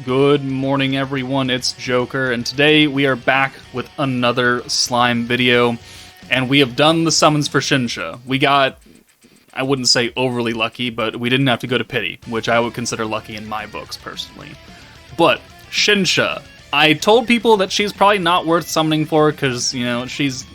Good morning, everyone. It's Joker, and today we are back with another slime video, and we have done the summons for Shinsha. We got, I wouldn't say overly lucky, but we didn't have to go to pity, which I would consider lucky in my books, personally. But Shinsha, I told people that she's probably not worth summoning for, because, you know, she's,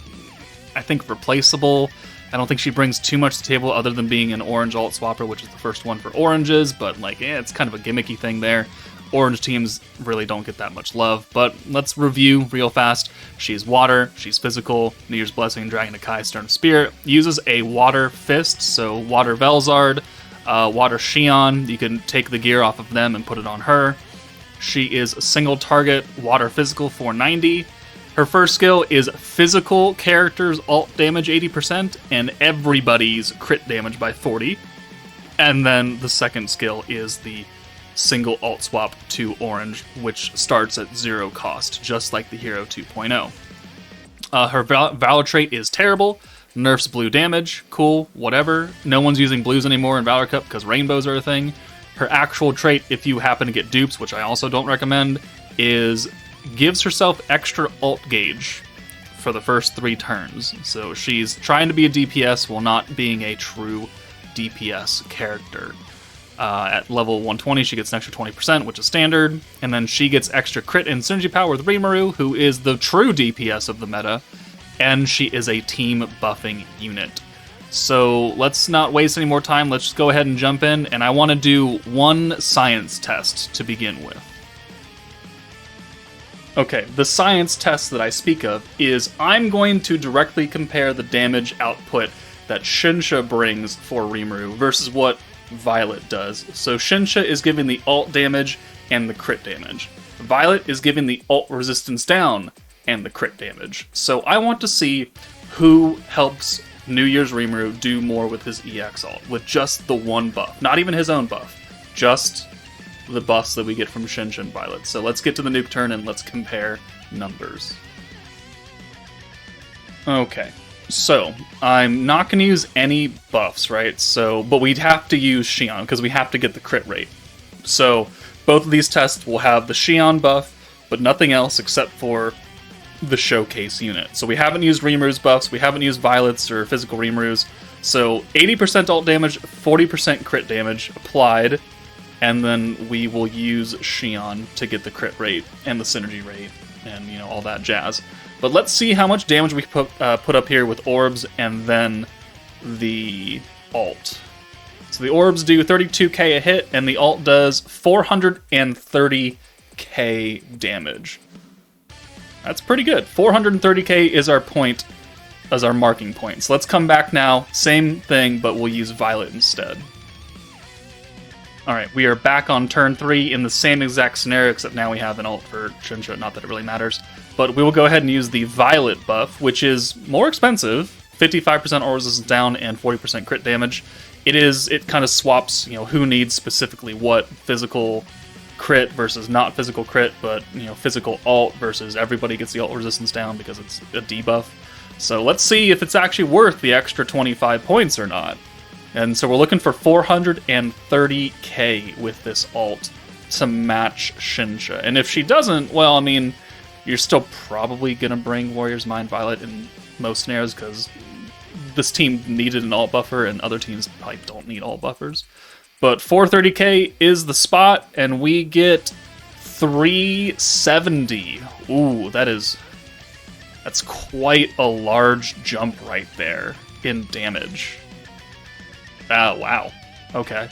I think, replaceable. I don't think she brings too much to the table other than being an orange alt swapper, which is the first one for oranges, but, like, it's kind of a gimmicky thing there. Orange teams really don't get that much love, but let's review real fast. She's water, she's physical, New Year's Blessing, Dragon Akai, Stern of Spirit, uses a water fist, so water Velzard, water Shion, you can take the gear off of them and put it on her. She is a single target, water physical 490. Her first skill is physical characters alt damage 80% and everybody's crit damage by 40. And then the second skill is the single alt swap to orange, which starts at 0 cost, just like the Hero 2.0. Her Valor trait is terrible, nerfs blue damage, cool, whatever. No one's using blues anymore in Valor Cup because rainbows are a thing. Her actual trait, if you happen to get dupes, which I also don't recommend, is gives herself extra alt gauge for the first 3 turns. So she's trying to be a DPS while not being a true DPS character. At level 120, she gets an extra 20%, which is standard, and then she gets extra crit and synergy power with Rimuru, who is the true DPS of the meta, and she is a team buffing unit. So let's not waste any more time, let's just go ahead and jump in, and I want to do one science test to begin with. Okay, the science test that I speak of is I'm going to directly compare the damage output that Shinsha brings for Rimuru versus what Violet does. So Shinsha is giving the alt damage and the crit damage. Violet is giving the alt resistance down and the crit damage. So I want to see who helps New Year's Rimuru do more with his EX alt, with just the one buff. Not even his own buff, just the buffs that we get from Shinsha and Violet. So let's get to the nuke turn and let's compare numbers. Okay. So, I'm not going to use any buffs, right? So, but we'd have to use Shion, because we have to get the crit rate. So, both of these tests will have the Shion buff, but nothing else except for the showcase unit. So we haven't used Rimuru's buffs, we haven't used Violet's or physical Rimuru's. So, 80% alt damage, 40% crit damage applied, and then we will use Shion to get the crit rate and the synergy rate, and, you know, all that jazz. But let's see how much damage we put up here with orbs and then the alt. So the orbs do 32k a hit, and the alt does 430k damage. That's pretty good. 430k is our point, as our marking point. So let's come back now. Same thing, but we'll use Violet instead. Alright, we are back on turn 3 in the same exact scenario, except now we have an alt for Shinsha, not that it really matters. But we will go ahead and use the Violet buff, which is more expensive, 55% ult resistance down and 40% crit damage. It kind of swaps, you know, who needs specifically what, physical crit versus not physical crit, but, you know, physical alt versus everybody gets the ult resistance down because it's a debuff. So let's see if it's actually worth the extra 25 points or not. And so we're looking for 430k with this alt to match Shinsha. And if she doesn't, well, I mean, you're still probably going to bring Warrior's Mind Violet in most scenarios because this team needed an alt buffer and other teams probably don't need alt buffers. But 430k is the spot, and we get 370. Ooh, that's quite a large jump right there in damage. Oh, wow. Okay.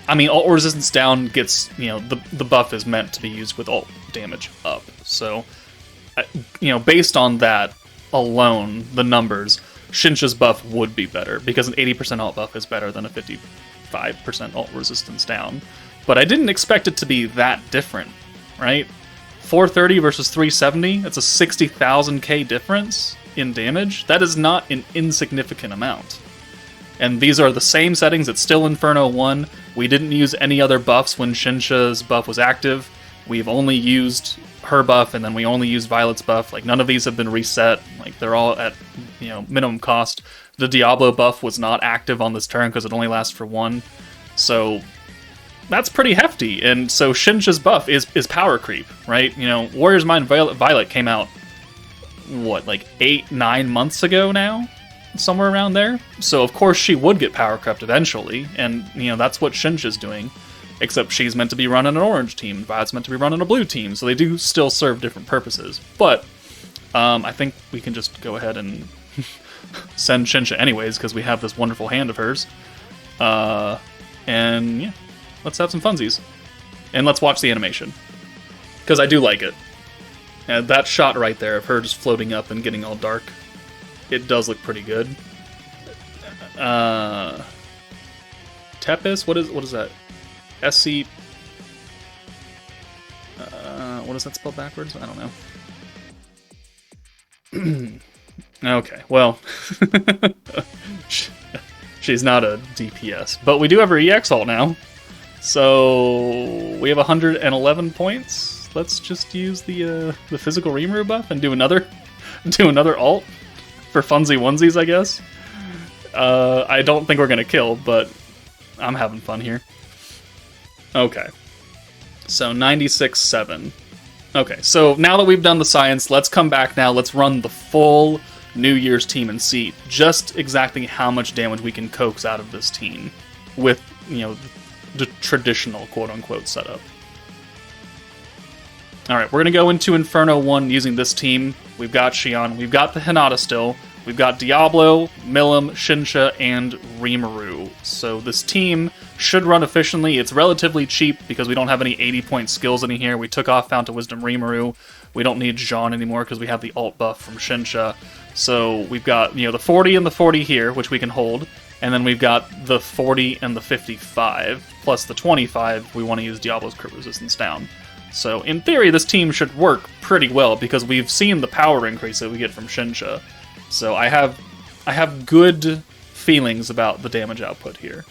I mean, alt resistance down gets, you know, the buff is meant to be used with alt damage up. So, you know, based on that alone, the numbers, Shinsha's buff would be better, because an 80% alt buff is better than a 55% alt resistance down. But I didn't expect it to be that different, right? 430 versus 370, that's a 60,000k difference in damage. That is not an insignificant amount. And these are the same settings, it's still Inferno 1. We didn't use any other buffs when Shinsha's buff was active. We've only used her buff, and then we only used Violet's buff. Like, none of these have been reset. Like, they're all at, you know, minimum cost. The Diablo buff was not active on this turn because it only lasts for 1. So that's pretty hefty. And so Shinsha's buff is power creep, right? You know, Warrior's Mind Violet came out, what, like 8-9 months ago now? Somewhere around there. So of course she would get power crept eventually, and you know, that's what Shinsha's doing. Except she's meant to be running an orange team, Violet's meant to be running a blue team, so they do still serve different purposes. But I think we can just go ahead and send Shinsha anyways, because we have this wonderful hand of hers. And yeah, let's have some funsies. And let's watch the animation, because I do like it. And that shot right there of her just floating up and getting all dark, it does look pretty good. Tepis? What is that? SC... what is that spelled backwards? I don't know. Okay, well... she's not a DPS. But we do have her EX ult now. So... we have 111 points. Let's just use the physical Rimuru buff and do another ult. For funsy onesies, I guess. I don't think we're gonna kill, but I'm having fun here. Okay. So 96.7. Okay, so now that we've done the science, let's come back now. Let's run the full New Year's team and see just exactly how much damage we can coax out of this team with, you know, the traditional quote-unquote setup. Alright, we're going to go into Inferno 1 using this team. We've got Xion, we've got the Hinata still, we've got Diablo, Milim, Shinsha, and Rimuru. So this team should run efficiently. It's relatively cheap because we don't have any 80-point skills in here. We took off Fount of Wisdom Rimuru. We don't need Jean anymore because we have the ult buff from Shinsha. So we've got, you know, the 40 and the 40 here, which we can hold. And then we've got the 40 and the 55, plus the 25. We want to use Diablo's crit resistance down. So in theory, this team should work pretty well because we've seen the power increase that we get from Shinsha. So I have good feelings about the damage output here.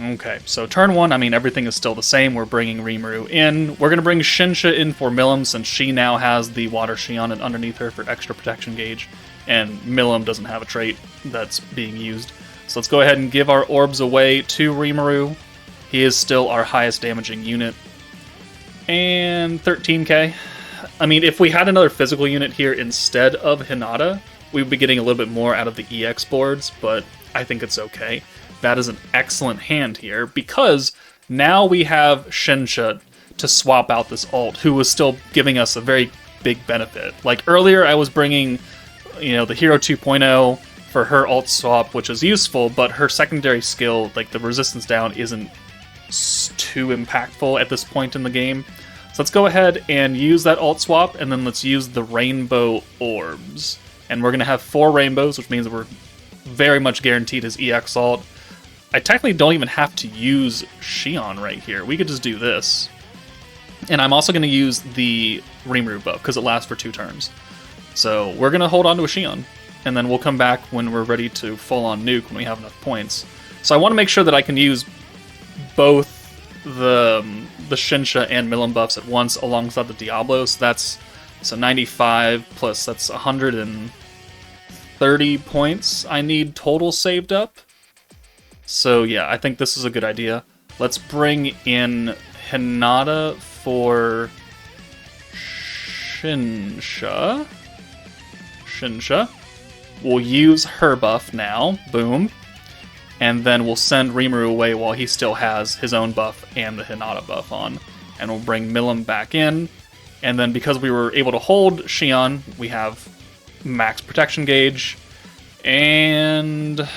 Okay, so turn 1, I mean, everything is still the same. We're bringing Rimuru in. We're going to bring Shinsha in for Milim since she now has the Water Xion underneath her for extra protection gauge, and Milim doesn't have a trait that's being used. So let's go ahead and give our orbs away to Rimuru. He is still our highest damaging unit. And 13k. I mean, if we had another physical unit here instead of Hinata, we would be getting a little bit more out of the EX boards, but I think it's okay. That is an excellent hand here, because now we have Shinsha to swap out this ult, who was still giving us a very big benefit. Like earlier, I was bringing, you know, the Hero 2.0 for her ult swap, which is useful, but her secondary skill, like the resistance down, isn't too impactful at this point in the game. So let's go ahead and use that ult swap, and then let's use the rainbow orbs. And we're going to have 4 rainbows, which means that we're very much guaranteed his EX ult. I technically don't even have to use Xion right here. We could just do this. And I'm also going to use the Rimuru buff, because it lasts for 2 turns. So we're going to hold on to a Xion, and then we'll come back when we're ready to full-on nuke when we have enough points. So I want to make sure that I can use both the Shinsha and Milim buffs at once alongside the Diablo. So 95 plus, that's 130 points I need total saved up. So yeah, I think this is a good idea. Let's bring in Hinata for Shinsha. We'll use her buff now. Boom. And then we'll send Rimuru away while he still has his own buff and the Hinata buff on. And we'll bring Milim back in. And then because we were able to hold Xion, we have max protection gauge. And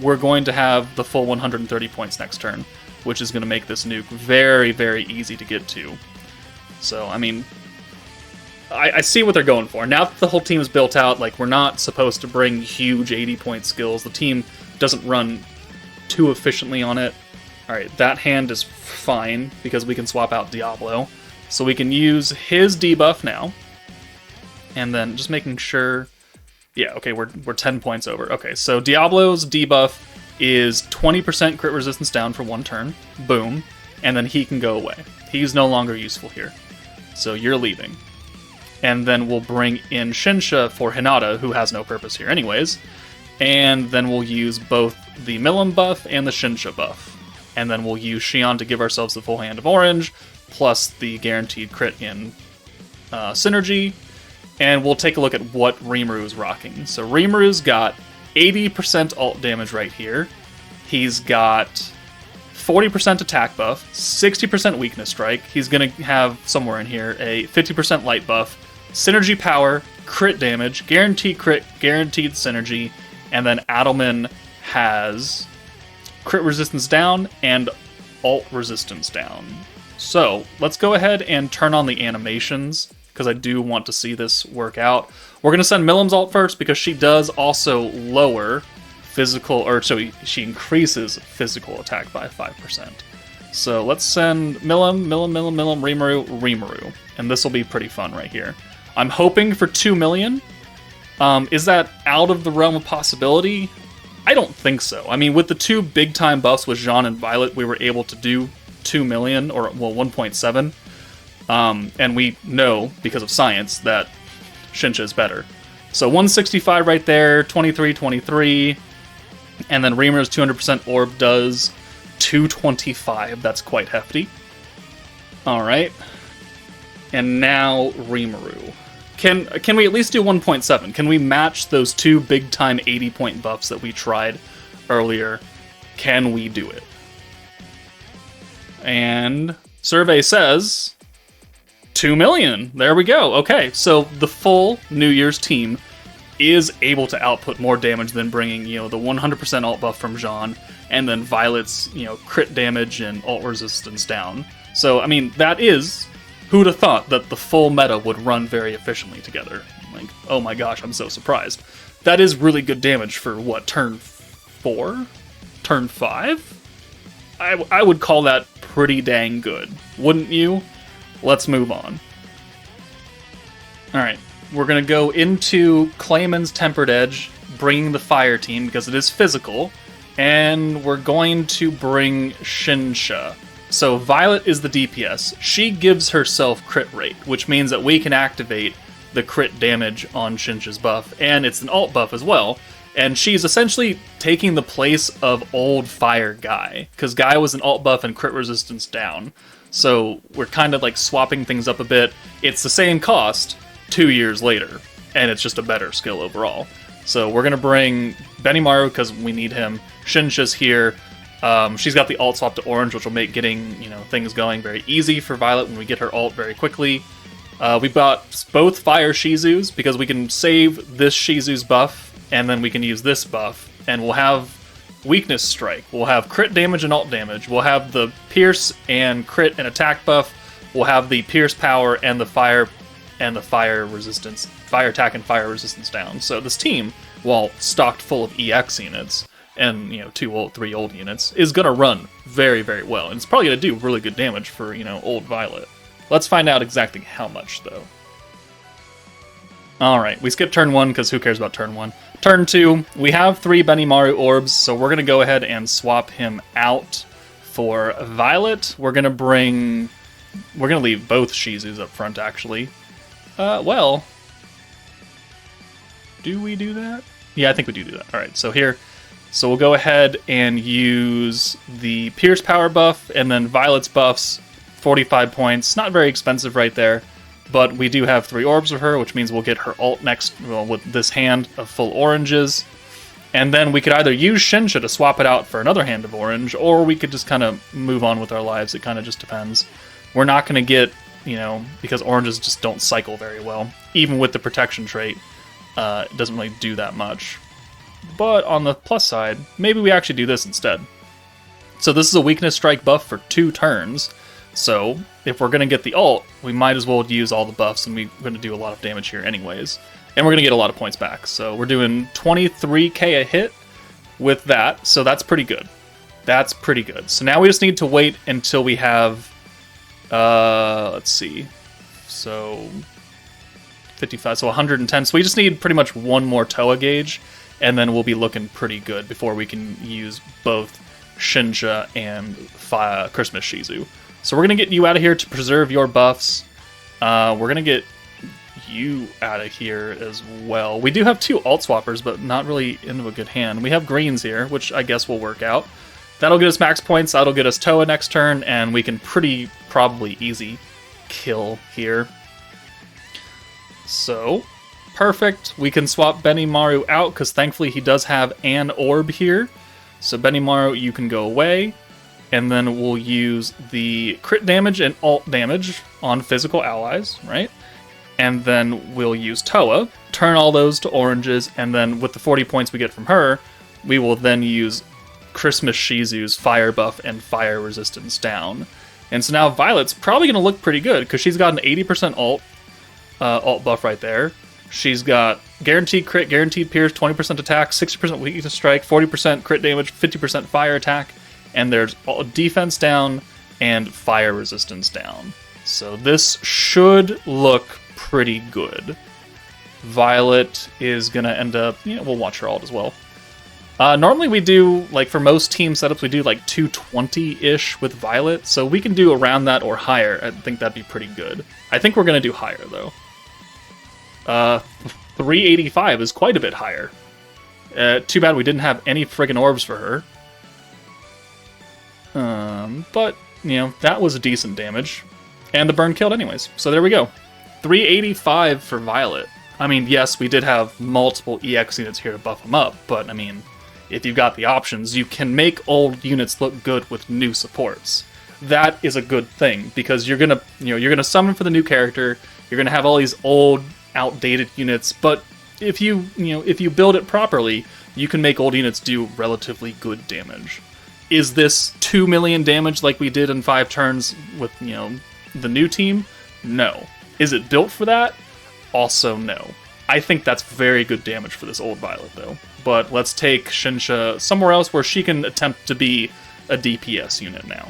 we're going to have the full 130 points next turn, which is going to make this nuke very, very easy to get to. So, I mean, I see what they're going for. Now that the whole team is built out, like, we're not supposed to bring huge 80-point skills. The team doesn't run too efficiently on it. Alright, that hand is fine, because we can swap out Diablo. So we can use his debuff now. And then just making sure... Yeah, okay, we're 10 points over. Okay, so Diablo's debuff is 20% crit resistance down for 1 turn. Boom. And then he can go away. He's no longer useful here. So you're leaving. And then we'll bring in Shinsha for Hinata, who has no purpose here anyways. And then we'll use both the Milim buff and the Shinsha buff. and then we'll use Xion to give ourselves the full hand of orange, plus the guaranteed crit in synergy, and we'll take a look at what Rimuru is rocking. So Rimuru's got 80% ult damage right here. He's got 40% attack buff, 60% weakness strike. He's going to have somewhere in here a 50% light buff, synergy power, crit damage, guaranteed crit, guaranteed synergy, and then Adelman has crit resistance down and ult resistance down. So let's go ahead and turn on the animations, because I do want to see this work out. We're going to send Milim's ult first, because she does also lower physical, or so she increases physical attack by 5%. So let's send Milim, Rimuru, and this will be pretty fun right here. I'm hoping for 2 million. Is that out of the realm of possibility? I don't think so. I mean, with the 2 big-time buffs with Jean and Violet, we were able to do 2 million, or, well, 1.7. And we know, because of science, that Shinsha is better. So 165 right there, 23, and then Rimuru's 200% orb does 225. That's quite hefty. Alright. And now Rimuru. Can we at least do 1.7? Can we match those 2 big-time 80-point buffs that we tried earlier? Can we do it? And survey says 2 million. There we go. Okay, so the full New Year's team is able to output more damage than bringing, the 100% ult buff from Jean, and then Violet's, crit damage and ult resistance down. So, I mean, that is... Who'd have thought that the full meta would run very efficiently together? Like, oh my gosh, I'm so surprised. That is really good damage for, what, turn 4? Turn 5? I would call that pretty dang good. Wouldn't you? Let's move on. Alright, we're going to go into Clayman's Tempered Edge, bringing the fire team, because it is physical, and we're going to bring Shinsha. So Violet is the DPS. She gives herself crit rate, which means that we can activate the crit damage on Shinsha's buff, and it's an alt buff as well. And she's essentially taking the place of old Fire Guy, because Guy was an alt buff and crit resistance down. So we're kind of like swapping things up a bit. It's the same cost 2 years later, and it's just a better skill overall. So we're going to bring Benimaru because we need him. Shinsha's here. She's got the ult swap to orange, which will make getting things going very easy for Violet when we get her ult very quickly. We've got both Fire Shizus, because we can save this Shizu's buff, and then we can use this buff, and we'll have Weakness Strike. We'll have crit damage and ult damage. We'll have the Pierce and crit and attack buff. We'll have the Pierce power and the fire resistance, fire attack and fire resistance down. So this team, while stocked full of EX units, and 2 old, 3 old units, is going to run very, very well. And it's probably going to do really good damage for, old Violet. Let's find out exactly how much, though. Alright, we skipped turn 1, because who cares about turn 1? Turn 2, we have 3 Benimaru orbs, so we're going to go ahead and swap him out for Violet. We're going to leave both Shizus up front, actually. Well... Do we do that? Yeah, I think we do that. Alright, so here... So we'll go ahead and use the Pierce Power buff, and then Violet's buffs, 45 points. Not very expensive right there, but we do have 3 orbs with her, which means we'll get her ult next, with this hand of full oranges. And then we could either use Shinsha to swap it out for another hand of orange, or we could just kind of move on with our lives. It kind of just depends. We're not going to get, because oranges just don't cycle very well. Even with the protection trait, it doesn't really do that much. But on the plus side, maybe we actually do this instead. So this is a weakness strike buff for 2 turns. So if we're going to get the ult, we might as well use all the buffs, and we're going to do a lot of damage here anyways. And we're going to get a lot of points back. So we're doing 23k a hit with that, so that's pretty good. That's pretty good. So now we just need to wait until we have, let's see, so 55, so 110. So we just need pretty much one more Toa gauge, and then we'll be looking pretty good before we can use both Shinsha and Christmas Shizu. So we're going to get you out of here to preserve your buffs. We're going to get you out of here as well. We do have 2 alt swappers, but not really into a good hand. We have greens here, which I guess will work out. that'll get us max points, that'll get us Toa next turn, and we can probably easy kill here. So, perfect. We can swap Benimaru out, because thankfully he does have an orb here. So Benimaru, you can go away, and then we'll use the crit damage and alt damage on physical allies, right? And then we'll use Toa, turn all those to oranges, and then with the 40 points we get from her, we will then use Christmas Shizu's fire buff and fire resistance down. And so now Violet's probably going to look pretty good, because she's got an 80% alt buff right there. She's got guaranteed crit, guaranteed pierce, 20% attack, 60% weakness strike, 40% crit damage, 50% fire attack, and there's defense down and fire resistance down. So this should look pretty good. Violet is going to end up, we'll watch her alt as well. Normally we do, like for most team setups, we do like 220-ish with Violet, so we can do around that or higher. I think that'd be pretty good. I think we're going to do higher, though. 385 is quite a bit higher. Too bad we didn't have any friggin' orbs for her. But, that was a decent damage. And the burn killed anyways, so there we go. 385 for Violet. I mean, yes, we did have multiple EX units here to buff them up, but, I mean, if you've got the options, you can make old units look good with new supports. That is a good thing, because you're gonna summon for the new character, you're gonna have all these old, outdated units, but if you build it properly, you can make old units do relatively good damage. Is this 2 million damage like we did in 5 turns with, the new team? No. Is it built for that? Also no. I think that's very good damage for this old Violet, though. But let's take Shinsha somewhere else where she can attempt to be a DPS unit now.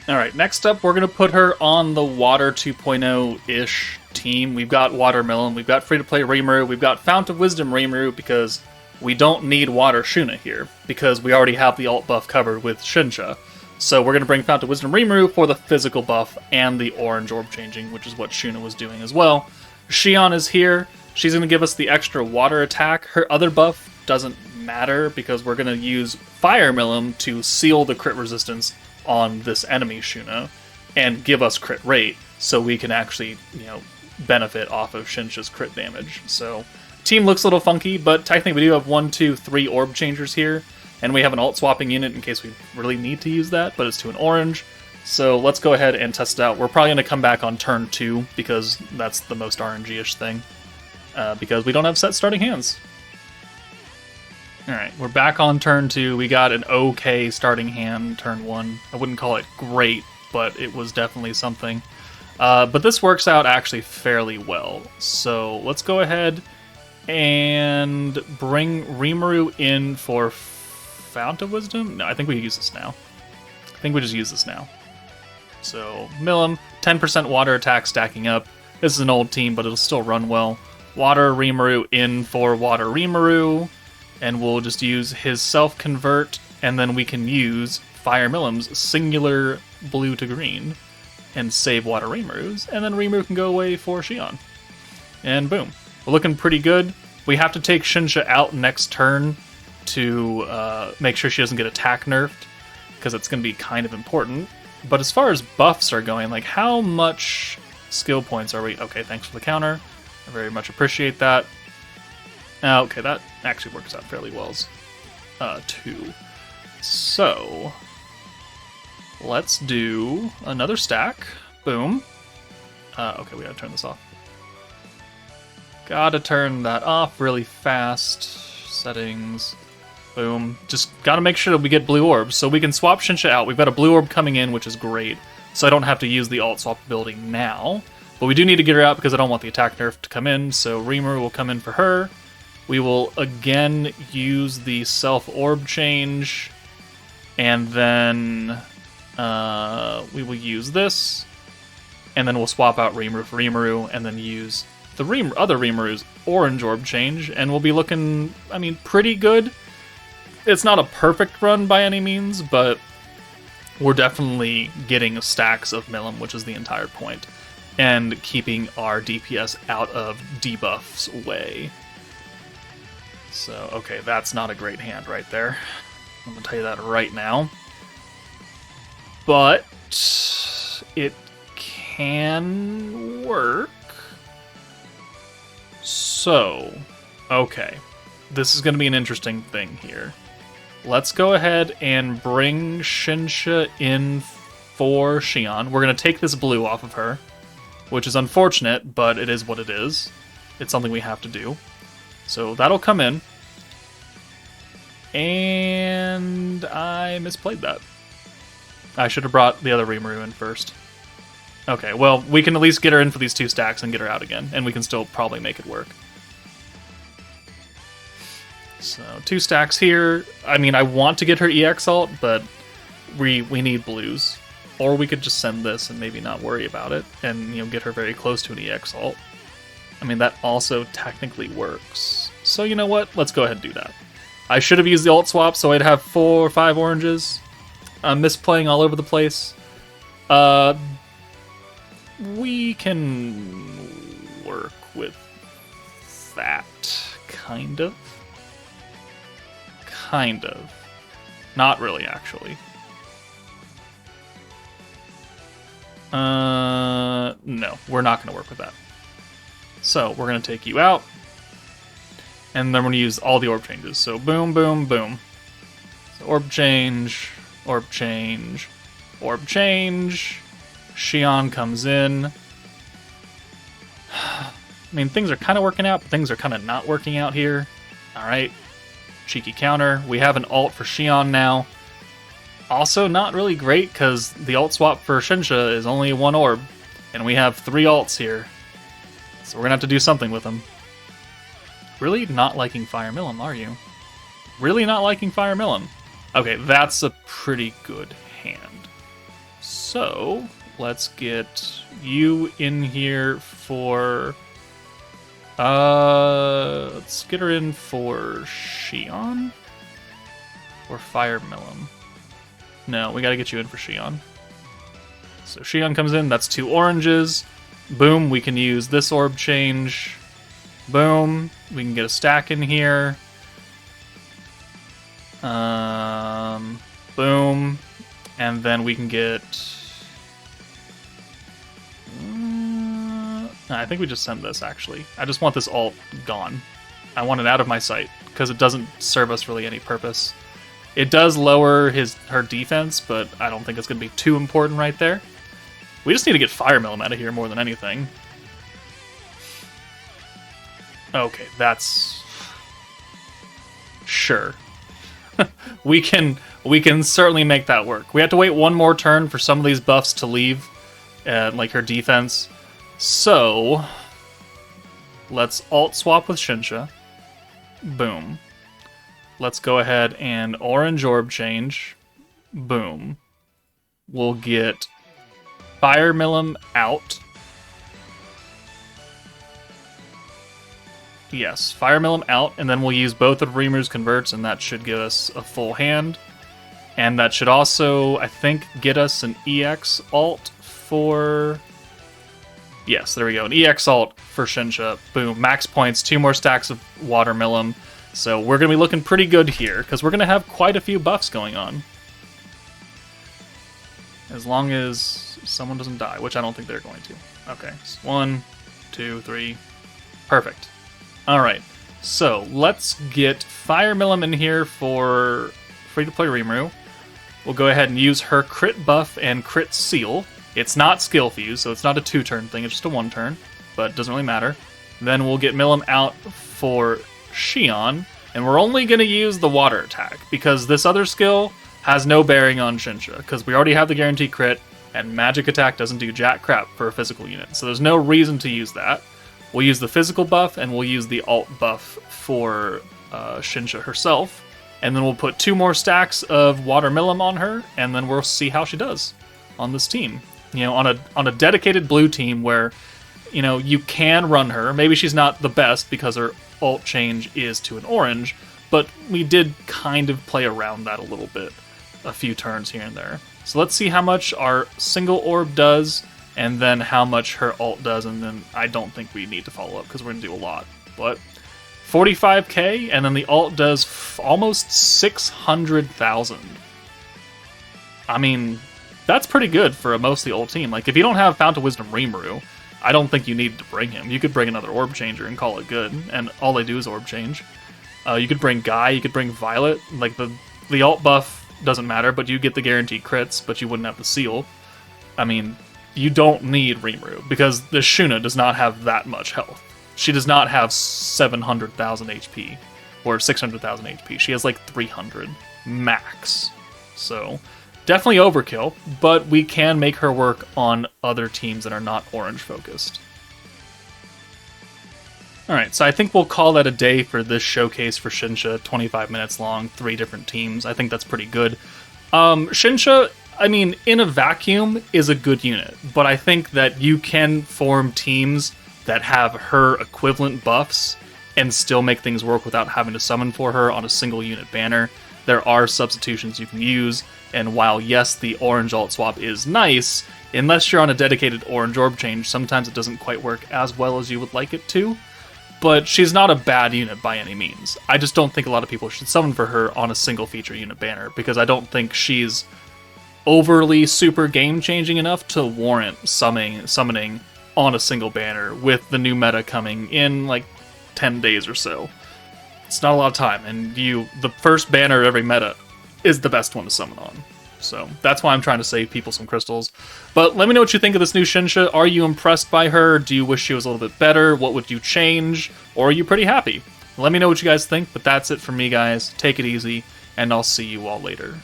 Alright, next up, we're going to put her on the Water 2.0-ish team. We've got Watermelon, we've got Free-to-Play Rimuru, we've got Fount of Wisdom Rimuru, because we don't need Water Shuna here, because we already have the alt buff covered with Shinsha. So we're going to bring Fount of Wisdom Rimuru for the physical buff and the orange orb changing, which is what Shuna was doing as well. Xion is here. She's going to give us the extra water attack. Her other buff doesn't matter, because we're going to use Fire Milim to seal the crit resistance on this enemy Shuna and give us crit rate, so we can actually, benefit off of Shinsha's crit damage. So, team looks a little funky, but technically we do have 1, 2, 3 orb changers here, and we have an alt swapping unit in case we really need to use that, but it's to an orange. So let's go ahead and test it out. We're probably going to come back on turn 2, because that's the most RNG-ish thing, because we don't have set starting hands. Alright, we're back on turn 2. We got an okay starting hand turn 1. I wouldn't call it great, but it was definitely something. But this works out actually fairly well. So let's go ahead and bring Rimuru in for Fount of Wisdom. No, I think we use this now. I think we just use this now. So Milim, 10% water attack stacking up. This is an old team, but it'll still run well. Water Rimuru in for Water Rimuru. And we'll just use his self-convert, and then we can use Fire Milim's singular blue to green and save Water Rimuru's, and then Rimuru can go away for Xion. And boom. We're looking pretty good. We have to take Shinsha out next turn to make sure she doesn't get attack nerfed, because it's going to be kind of important. But as far as buffs are going, like, how much skill points are we? Okay, thanks for the counter. I very much appreciate that. Okay, that actually works out fairly well as 2. So, let's do another stack. Boom. Okay, we gotta turn this off. Gotta turn that off really fast. Settings. Boom. Just gotta make sure that we get blue orbs, so we can swap Shinsha out. We've got a blue orb coming in, which is great, so I don't have to use the alt swap ability now. But we do need to get her out because I don't want the attack nerf to come in, so Rimuru will come in for her. We will again use the self-orb change, and then we will use this, and then we'll swap out Rimuru for Rimuru, and then use the other Rimuru's orange orb change, and we'll be looking, I mean, pretty good. It's not a perfect run by any means, but we're definitely getting stacks of Milim, which is the entire point, and keeping our DPS out of debuff's way. So, okay, that's not a great hand right there. I'm going to tell you that right now. But it can work. So, okay. This is going to be an interesting thing here. Let's go ahead and bring Shinsha in for Shion. We're going to take this blue off of her, which is unfortunate, but it is what it is. It's something we have to do. So that'll come in. And I misplayed that. I should have brought the other Rimuru in first. Okay, well, we can at least get her in for these 2 stacks and get her out again, and we can still probably make it work. So, 2 stacks here. I mean, I want to get her EX ult, but we need blues. Or we could just send this and maybe not worry about it, and, you know, get her very close to an EX ult. I mean, that also technically works. So, you know what? Let's go ahead and do that. I should have used the ult swap, so I'd have 4 or 5 oranges. I'm misplaying all over the place. We can work with that, kind of. Kind of. Not really, actually. No, we're not going to work with that. So, we're going to take you out. And then we're going to use all the orb changes. So, boom, boom, boom. So, orb change, orb change, orb change. Shion comes in. I mean, things are kind of working out, but things are kind of not working out here. Alright. Cheeky counter. We have an ult for Shion now. Also, not really great, because the ult swap for Shinsha is only 1 orb. And we have 3 ults here. So we're going to have to do something with them. Really not liking Fire Milim, are you? Really not liking Fire Milim? Okay, that's a pretty good hand. So, let's get you in here for... let's get her in for Shion? Or Fire Milim? No, we gotta get you in for Shion. So Shion comes in, that's 2 oranges. Boom, we can use this orb change. Boom, we can get a stack in here. Boom, and then we can get... I think we just send this, actually. I just want this ult gone. I want it out of my sight, because it doesn't serve us really any purpose. It does lower her defense, but I don't think it's going to be too important right there. We just need to get Fire Milim out of here more than anything. Okay, that's... Sure. we can certainly make that work. We have to wait 1 more turn for some of these buffs to leave, like her defense. So, let's ult swap with Shinsha. Boom. Let's go ahead and orange orb change. Boom. We'll get Fire Milim out. Yes, Fire Milim out, and then we'll use both of Rimuru's converts, and that should give us a full hand. And that should also, I think, get us an EX ult for... Yes, there we go. An EX ult for Shinsha. Boom. Max points, 2 more stacks of Water Milim. So we're going to be looking pretty good here, because we're going to have quite a few buffs going on. As long as someone doesn't die, which I don't think they're going to. Okay, so 1, 2, 3. Perfect. Alright, so let's get Fire Milim in here for free-to-play Rimuru. We'll go ahead and use her crit buff and crit seal. It's not skill fuse, so it's not a 2-turn thing, it's just a 1-turn, but it doesn't really matter. Then we'll get Milim out for Shion, and we're only going to use the water attack, because this other skill has no bearing on Shinsha, because we already have the guaranteed crit, and magic attack doesn't do jack crap for a physical unit, so there's no reason to use that. We'll use the physical buff, and we'll use the alt buff for Shinsha herself, and then we'll put 2 more stacks of Water Milim on her, and then we'll see how she does on this team. You know, on a dedicated blue team where, you know, you can run her. Maybe she's not the best because her alt change is to an orange, but we did kind of play around that a little bit, a few turns here and there. So let's see how much our single orb does, and then how much her ult does, and then I don't think we need to follow up because we're going to do a lot. But 45k, and then the alt does almost 600,000. I mean, that's pretty good for a mostly ult team. Like, if you don't have Fount of Wisdom Rimuru, I don't think you need to bring him. You could bring another Orb Changer and call it good, and all they do is Orb Change. You could bring Guy, you could bring Violet. Like, the alt buff doesn't matter, but you get the guaranteed crits, but you wouldn't have the seal. I mean, you don't need Rimuru, because the Shuna does not have that much health. She does not have 700,000 HP, or 600,000 HP. She has like 300 max. So, definitely overkill, but we can make her work on other teams that are not orange focused. Alright, so I think we'll call that a day for this showcase for Shinsha. 25 minutes long, 3 different teams. I think that's pretty good. Shinsha, I mean, in a vacuum, is a good unit, but I think that you can form teams that have her equivalent buffs and still make things work without having to summon for her on a single unit banner. There are substitutions you can use, and while yes, the orange alt swap is nice, unless you're on a dedicated orange orb change, sometimes it doesn't quite work as well as you would like it to. But she's not a bad unit by any means. I just don't think a lot of people should summon for her on a single feature unit banner, because I don't think she's overly super game-changing enough to warrant summoning on a single banner with the new meta coming in like 10 days or so. It's not a lot of time, and the first banner of every meta is the best one to summon on. So that's why I'm trying to save people some crystals. But let me know what you think of this new Shinsha. Are you impressed by her? Do you wish she was a little bit better? What would you change? Or are you pretty happy? Let me know what you guys think, but that's it from me, guys. Take it easy, and I'll see you all later.